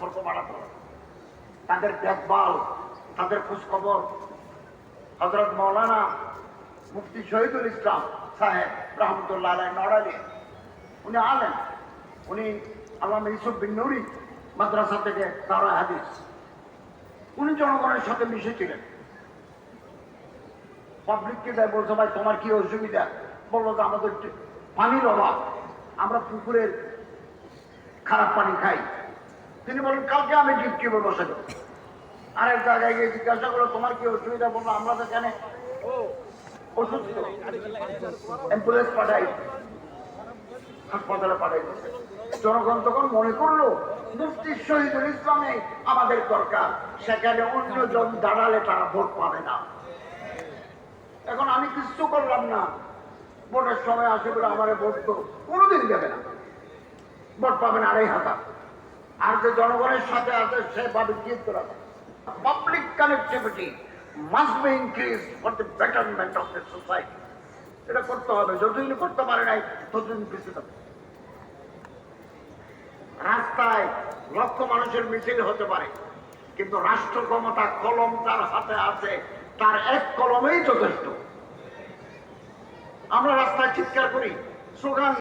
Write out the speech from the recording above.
সম্পর্ক বাড়াতে হবে, তাদের দেখভাল, তাদের খোঁজখবর। হযরত মাওলানা মুফতি শহীদুল ইসলাম সাহেব রহমতুল্লাহ আলাইহি নড়াইলে, উনি আলেম, উনি আল্লামা ইউসুফ বিন নুরি মাদ্রাসা থেকে দাওরা হাদিস, উনি জনগণের সাথে মিশেছিলেন। পাবলিককে দেয় বলছে, ভাই তোমার কি অসুবিধা? বললো যে আমাদের পানির অভাব, আমরা পুকুরের খারাপ পানি খাই। তিনি বলেন কালকে আমি ডিপ টিউবে বসে দেবো। আরেক জায়গায় গিয়ে জিজ্ঞাসা করলো তোমার কি অসুবিধা? বললো আমরা তো জানে অসুস্থ, অ্যাম্বুলেন্স পাঠাই, হাসপাতালে পাঠাই। জনগণ তখন মনে করলো মুফতি শহীদুল ইসলামে আমাদের দরকার, সেখানে অন্যজন দাঁড়ালে তারা ভোট পাবে না। এখন আমি কিছু করলাম না, ভোটের সময় আসে বলে আমার ভোট তো কোনোদিন দেবে না, ভোট পাবেন ২৫০০। আর যে জনগণের সাথে আছে সে ভাবে জিত করা। Public connectivity must be increase for the betterment of the society. এটা করতে হবে, যতদিন করতে পারে নাই ততদিন পিছিয়ে থাকবে। রাস্তায় লক্ষ মানুষের মিছিল হতে পারে, কিন্তু রাষ্ট্র ক্ষমতা কলম তার হাতে আছে, তার এক কলমেই যথেষ্ট। আমরা রাস্তায় চিৎকার করি, স্লোগান